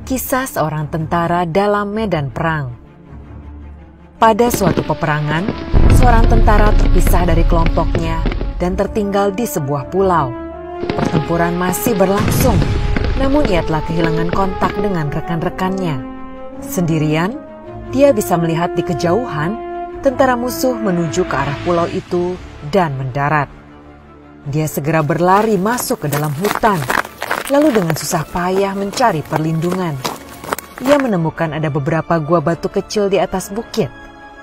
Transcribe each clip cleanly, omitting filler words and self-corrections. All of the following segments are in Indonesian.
Kisah seorang tentara dalam medan perang. Pada suatu peperangan, seorang tentara terpisah dari kelompoknya dan tertinggal di sebuah pulau. Pertempuran masih berlangsung, namun ia telah kehilangan kontak dengan rekan-rekannya. Sendirian, dia bisa melihat di kejauhan tentara musuh menuju ke arah pulau itu dan mendarat. Dia segera berlari masuk ke dalam hutan, lalu dengan susah payah mencari perlindungan. Ia menemukan ada beberapa gua batu kecil di atas bukit,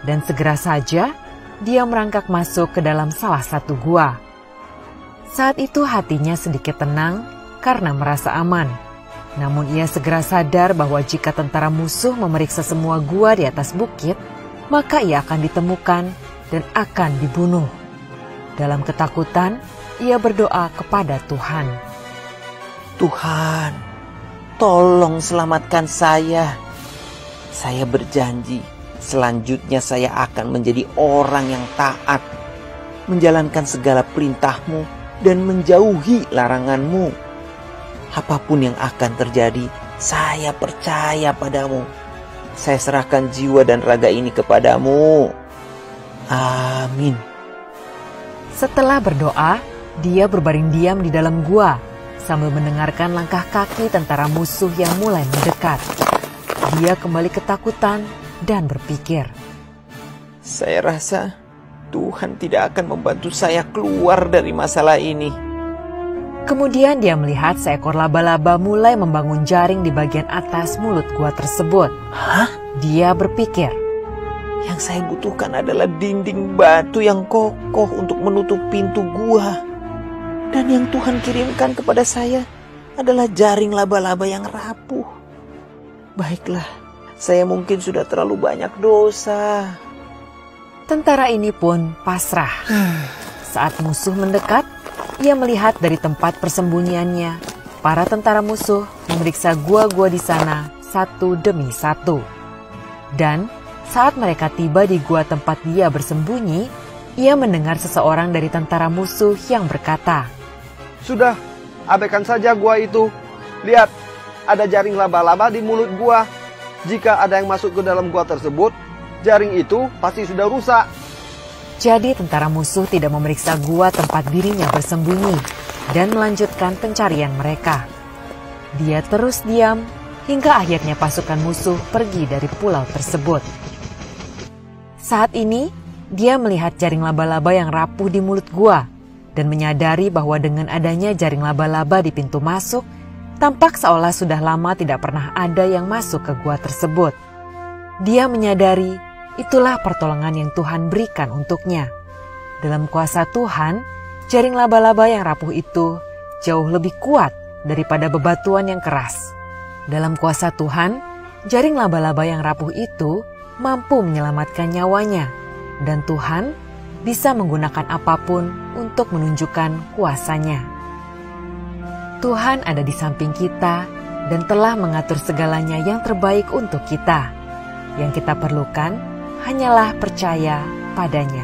dan segera saja dia merangkak masuk ke dalam salah satu gua. Saat itu hatinya sedikit tenang karena merasa aman. Namun ia segera sadar bahwa jika tentara musuh memeriksa semua gua di atas bukit, maka ia akan ditemukan dan akan dibunuh. Dalam ketakutan, ia berdoa kepada Tuhan. Tuhan, tolong selamatkan saya. Saya berjanji, selanjutnya saya akan menjadi orang yang taat, menjalankan segala perintah-Mu dan menjauhi larangan-Mu. Apapun yang akan terjadi, saya percaya padamu. Saya serahkan jiwa dan raga ini kepadamu. Amin. Setelah berdoa, dia berbaring diam di dalam gua sambil mendengarkan langkah kaki tentara musuh yang mulai mendekat. Dia kembali ketakutan dan berpikir, saya rasa Tuhan tidak akan membantu saya keluar dari masalah ini. Kemudian dia melihat seekor laba-laba mulai membangun jaring di bagian atas mulut gua tersebut. Hah? Dia berpikir, yang saya butuhkan adalah dinding batu yang kokoh untuk menutup pintu gua. Dan yang Tuhan kirimkan kepada saya adalah jaring laba-laba yang rapuh. Baiklah, saya mungkin sudah terlalu banyak dosa. Tentara ini pun pasrah. Saat musuh mendekat, ia melihat dari tempat persembunyiannya, para tentara musuh memeriksa gua-gua di sana satu demi satu. Dan saat mereka tiba di gua tempat dia bersembunyi, ia mendengar seseorang dari tentara musuh yang berkata, "Sudah, abaikan saja gua itu. Lihat, ada jaring laba-laba di mulut gua. Jika ada yang masuk ke dalam gua tersebut, jaring itu pasti sudah rusak." Jadi tentara musuh tidak memeriksa gua tempat dirinya bersembunyi dan melanjutkan pencarian mereka. Dia terus diam hingga akhirnya pasukan musuh pergi dari pulau tersebut. Saat ini, dia melihat jaring laba-laba yang rapuh di mulut gua dan menyadari bahwa dengan adanya jaring laba-laba di pintu masuk, tampak seolah sudah lama tidak pernah ada yang masuk ke gua tersebut. Dia menyadari itulah pertolongan yang Tuhan berikan untuknya. Dalam kuasa Tuhan, jaring laba-laba yang rapuh itu jauh lebih kuat daripada bebatuan yang keras. Dalam kuasa Tuhan, jaring laba-laba yang rapuh itu mampu menyelamatkan nyawanya, dan Tuhan bisa menggunakan apapun untuk menunjukkan kuasanya. Tuhan ada di samping kita dan telah mengatur segalanya yang terbaik untuk kita. Yang kita perlukan hanyalah percaya padanya.